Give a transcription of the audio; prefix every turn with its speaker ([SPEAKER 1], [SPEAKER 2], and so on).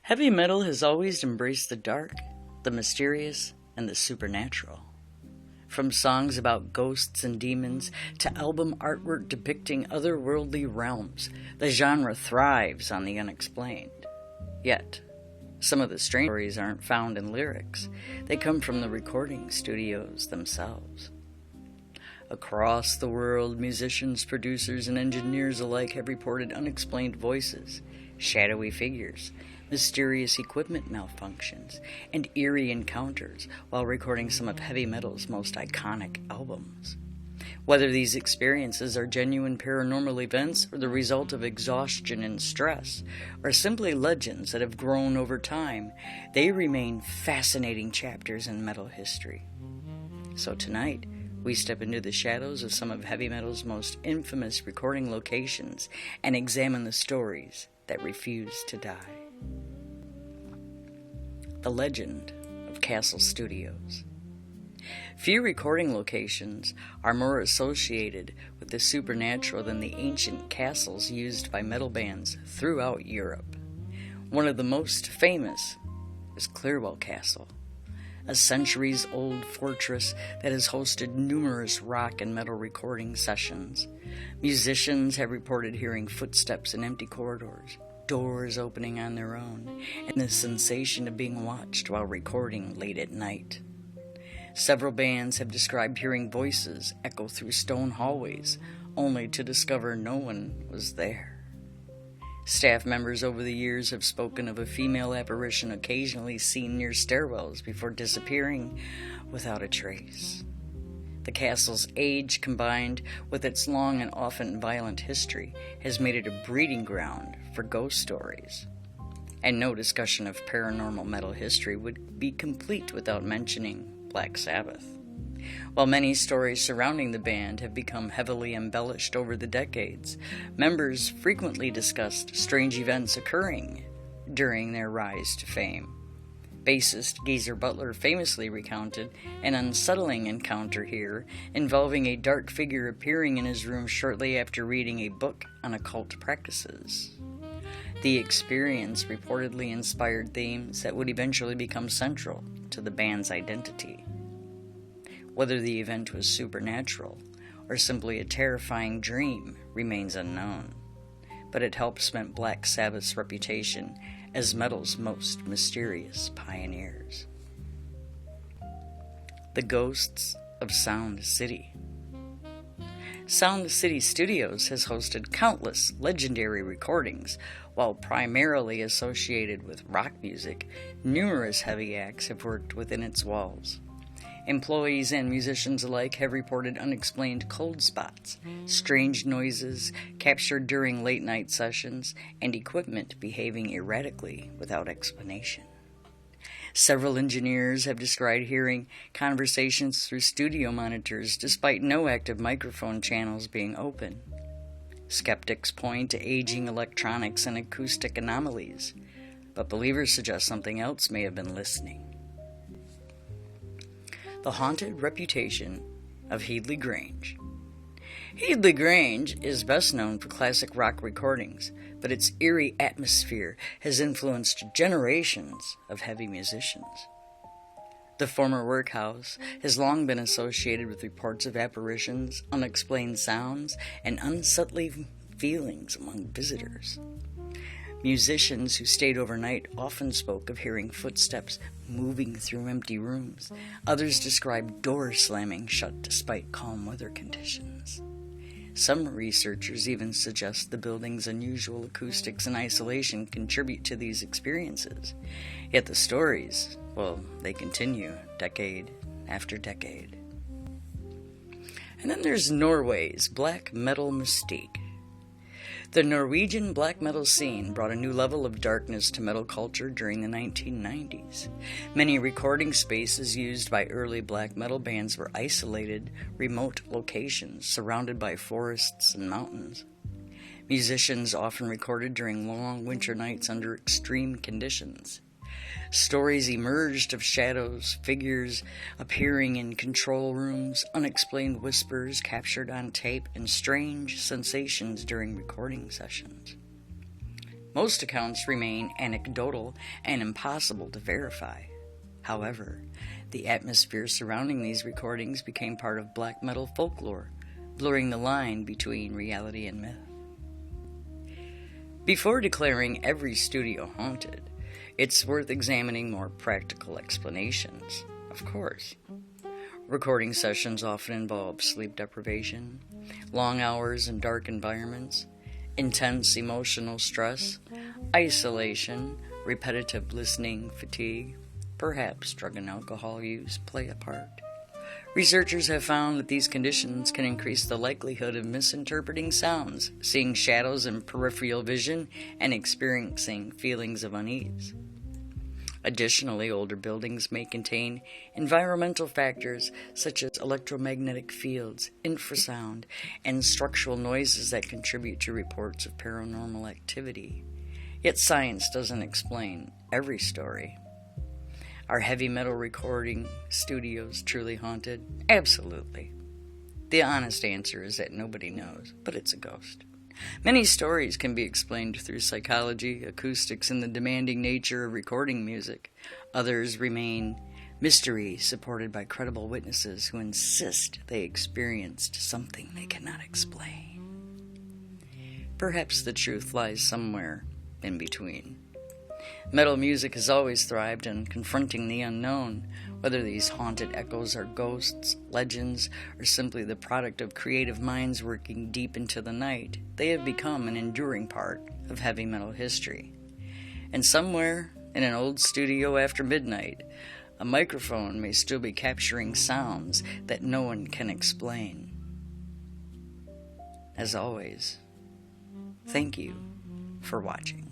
[SPEAKER 1] Heavy metal has always embraced the dark, the mysterious, and the supernatural. From songs about ghosts and demons to album artwork depicting otherworldly realms, the genre thrives on the unexplained. Yet, some of the strange stories aren't found in lyrics. They come from the recording studios themselves. Across the world, musicians, producers, and engineers alike have reported unexplained voices, shadowy figures, mysterious equipment malfunctions, and eerie encounters while recording some of heavy metal's most iconic albums. Whether these experiences are genuine paranormal events or the result of exhaustion and stress, or simply legends that have grown over time, they remain fascinating chapters in metal history. So tonight, we step into the shadows of some of heavy metal's most infamous recording locations and examine the stories that refuse to die. The legend of Castle Studios. Few recording locations are more associated with the supernatural than the ancient castles used by metal bands throughout Europe. One of the most famous is Clearwell Castle, a centuries-old fortress that has hosted numerous rock and metal recording sessions. Musicians have reported hearing footsteps in empty corridors, doors opening on their own, and the sensation of being watched while recording late at night. Several bands have described hearing voices echo through stone hallways, only to discover no one was there. Staff members over the years have spoken of a female apparition occasionally seen near stairwells before disappearing without a trace. The castle's age, combined with its long and often violent history, has made it a breeding ground for ghost stories. And no discussion of paranormal metal history would be complete without mentioning Black Sabbath. While many stories surrounding the band have become heavily embellished over the decades, members frequently discussed strange events occurring during their rise to fame. Bassist Geezer Butler famously recounted an unsettling encounter here involving a dark figure appearing in his room shortly after reading a book on occult practices. The experience reportedly inspired themes that would eventually become central to the band's identity. Whether the event was supernatural or simply a terrifying dream remains unknown, but it helped cement Black Sabbath's reputation as metal's most mysterious pioneers. The Ghosts of Sound City. Sound City Studios has hosted countless legendary recordings. While primarily associated with rock music, numerous heavy acts have worked within its walls. Employees and musicians alike have reported unexplained cold spots, strange noises captured during late-night sessions, and equipment behaving erratically without explanation. Several engineers have described hearing conversations through studio monitors despite no active microphone channels being open. Skeptics point to aging electronics and acoustic anomalies, but believers suggest something else may have been listening. The haunted reputation of Headley Grange. Headley Grange is best known for classic rock recordings, but its eerie atmosphere has influenced generations of heavy musicians. The former workhouse has long been associated with reports of apparitions, unexplained sounds, and unsettling feelings among visitors. Musicians who stayed overnight often spoke of hearing footsteps moving through empty rooms. Others described doors slamming shut despite calm weather conditions. Some researchers even suggest the building's unusual acoustics and isolation contribute to these experiences. Yet the stories, they continue decade after decade. And then there's Norway's black metal mystique. The Norwegian black metal scene brought a new level of darkness to metal culture during the 1990s. Many recording spaces used by early black metal bands were isolated, remote locations surrounded by forests and mountains. Musicians often recorded during long winter nights under extreme conditions. Stories emerged of shadows, figures appearing in control rooms, unexplained whispers captured on tape, and strange sensations during recording sessions. Most accounts remain anecdotal and impossible to verify. However, the atmosphere surrounding these recordings became part of black metal folklore, blurring the line between reality and myth. Before declaring every studio haunted, it's worth examining more practical explanations, of course. Recording sessions often involve sleep deprivation, long hours in dark environments, intense emotional stress, isolation, repetitive listening fatigue. Perhaps drug and alcohol use play a part. Researchers have found that these conditions can increase the likelihood of misinterpreting sounds, seeing shadows in peripheral vision, and experiencing feelings of unease. Additionally, older buildings may contain environmental factors such as electromagnetic fields, infrasound, and structural noises that contribute to reports of paranormal activity. Yet science doesn't explain every story. Are heavy metal recording studios truly haunted? Absolutely. The honest answer is that nobody knows, but it's a ghost. Many stories can be explained through psychology, acoustics, and the demanding nature of recording music. Others remain mystery, supported by credible witnesses who insist they experienced something they cannot explain. Perhaps the truth lies somewhere in between. Metal music has always thrived on confronting the unknown, whether these haunted echoes are ghosts, legends, or simply the product of creative minds working deep into the night. They have become an enduring part of heavy metal history. And somewhere in an old studio after midnight, a microphone may still be capturing sounds that no one can explain. As always, thank you for watching.